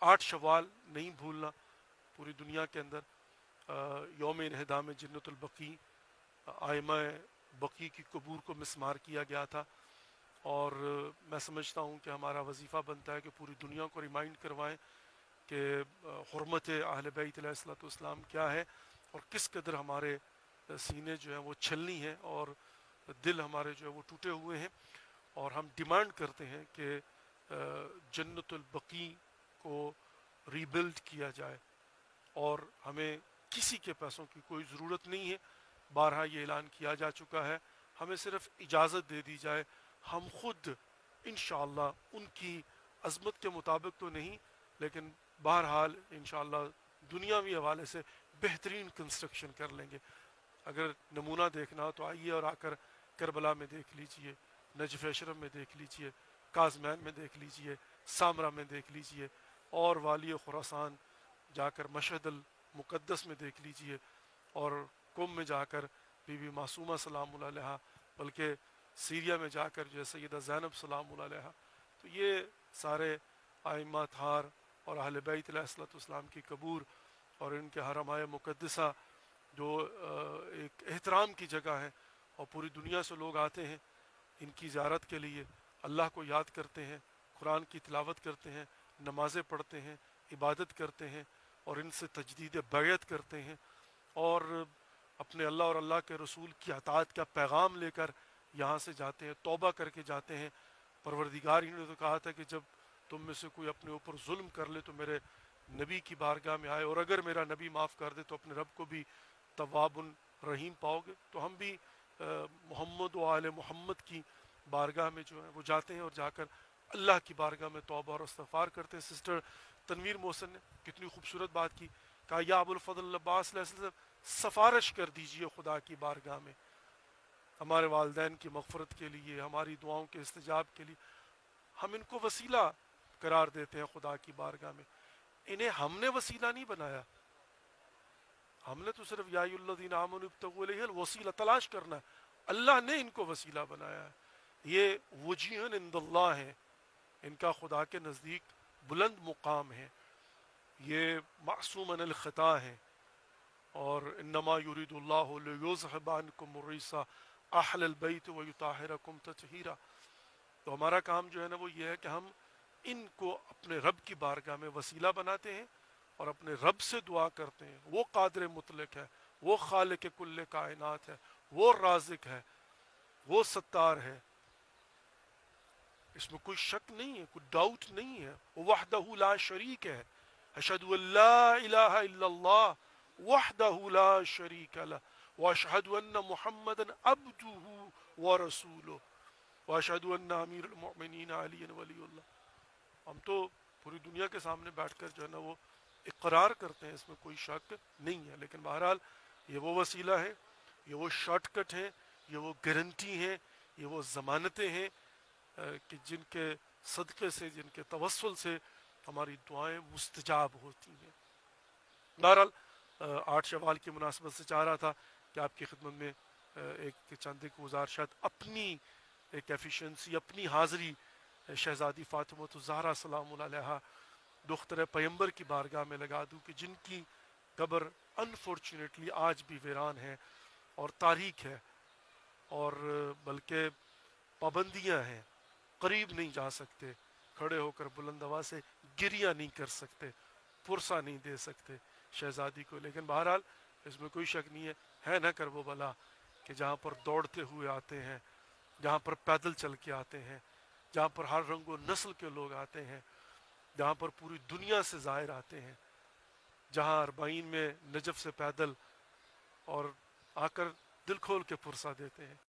8 शवाल नहीं भूलना। पूरी दुनिया के अंदर यौम इन्हिदाम जन्नतुल बकी, आइमा बकी की कबूर को मिसमार किया गया था। और मैं समझता हूँ कि हमारा वजीफ़ा बनता है कि पूरी दुनिया को रिमाइंड करवाएं कि हुर्मत अहले बैत अलैहिस्सलाम क्या है, और किस कदर हमारे सीने जो हैं वो छलनी हैं और दिल हमारे जो है वो टूटे हुए हैं। और हम डिमांड करते हैं कि जन्नतुल बकी को रीबिल्ड किया जाए, और हमें किसी के पैसों की कोई ज़रूरत नहीं है। बारहा ये ऐलान किया जा चुका है, हमें सिर्फ इजाज़त दे दी जाए, हम खुद इंशाअल्लाह उनकी अज़मत के मुताबिक तो नहीं, लेकिन बहरहाल इंशाअल्लाह दुनियावी हवाले से बेहतरीन कंस्ट्रक्शन कर लेंगे। अगर नमूना देखना हो तो आइए और आकर करबला में देख लीजिए, नजफ़ अशरफ में देख लीजिए, काज़मैन में देख लीजिए, सामरा में देख लीजिए, और वाली खुरासान जाकर मशहदल मुक़द्दस में देख लीजिए, और कुम में जाकर बीबी मासूमा सलाम अलैहा, बल्कि सीरिया में जाकर जो सैयदा ज़ैनब सलाम अलैहा। तो ये सारे आइम्मा थार और अहले बैत अलैहिस्सलाम की कबूर और इनके हरमाए मुक़द्दसा जो एक एहतराम की जगह है, और पूरी दुनिया से लोग आते हैं इनकी ज़ियारत के लिए, अल्लाह को याद करते हैं, कुरान की तिलावत करते हैं, नमाज़ें पढ़ते हैं, इबादत करते हैं, और इनसे तजदीद बैत करते हैं, और अपने अल्लाह और अल्लाह के रसूल की अताअत का पैगाम लेकर यहाँ से जाते हैं, तौबा करके जाते हैं। परवरदिगार ही ने तो कहा था कि जब तुम में से कोई अपने ऊपर जुल्म कर ले तो मेरे नबी की बारगाह में आए, और अगर मेरा नबी माफ़ कर दे तो अपने रब को भी तवाबुन रहीम पाओगे। तो हम भी मोहम्मद व आले मोहम्मद की बारगाह में जो है वो जाते हैं, और जाकर अल्लाह की बारगाह में तौबा और इस्तग़फ़ार करते हैं। सिस्टर तनवीर मोहसिन ने कितनी खूबसूरत बात की, कहा या अबुल फजल अब्बास सफ़ारिश कर दीजिए खुदा की बारगाह में हमारे वालिदैन की मग़फ़रत के लिए, हमारी दुआओं के इस्तिजाब के लिए। हम इनको वसीला करार देते हैं खुदा की बारगाह में, इन्हें हमने वसीला नहीं बनाया। हमने तो सिर्फ या अय्युहल्लज़ीना आमनू इब्तगू इलैहिल वसीला तलाश करना है, अल्लाह ने इनको वसीला बनाया है। ये वजीहन इंदल्लाह है, इनका खुदा के नज़दीक बुलंद मुकाम है, ये मासूमन अल ख़ता है। और इन्नमा युरिदुल्लाहु लियुज़हिबा अन्कुम अर्रिसा अहलल बैत व युताहिरकुम तत्हीरा। तो हमारा काम जो है ना वो ये है कि हम इनको अपने रब की बारगाह में वसीला बनाते हैं और अपने रब से दुआ करते हैं। वो कादिर मुतलक है, वो खालिक कुल्ले कायनात है, वो राज़िक है, वो सत्तार है, इसमें कोई शक नहीं है, कोई डाउट नहीं है। वो वहदहू ला शरीक है, अशहदु अल्ला इलाहा इल्लल्लाह वहदहू ला शरीक लह व अशहदु अन्न मुहम्मदन अब्दुहू व रसूलुहू व अशहदु अन्न अमीरुल मुमिनीन अली वलीउल्लाह। हम तो पूरी दुनिया के सामने बैठकर जो है ना वो इकरार करते हैं, इसमें कोई शक नहीं है। लेकिन बहरहाल ये वो वसीला है, ये वो शॉर्टकट है, ये वो गारंटी है, ये वो ज़मानतें हैं कि जिनके सदक़े से, जिनके तवस्सुल से हमारी दुआएं मुस्तजाब होती हैं। बहरहाल 8 शवाल की मुनासबत से चाह रहा था कि आपकी खिदमत में एक चंद एक गुज़ारिशात अपनी एक एफिशिएंसी, अपनी हाज़िरी शहज़ादी फ़ातिमा ज़हरा सलाम अलैहा दुख्तर पैगंबर की बारगाह में लगा दूँ कि जिनकी कब्र अनफॉर्चुनेटली आज भी वीरान है और तारीख है, और बल्कि पाबंदियाँ हैं, करीब नहीं जा सकते, खड़े होकर बुलंद आवाज़ से गिरिया नहीं कर सकते, पुरसा नहीं दे सकते शहज़ादी को। लेकिन बहरहाल इसमें कोई शक नहीं है ना कर वो भला कि जहाँ पर दौड़ते हुए आते हैं, जहाँ पर पैदल चल के आते हैं, जहाँ पर हर रंग व नस्ल के लोग आते हैं, जहाँ पर पूरी दुनिया से ज़ाहिर आते हैं, जहाँ अरबाइन में नजफ़ से पैदल और आकर दिल खोल के पुरसा देते हैं।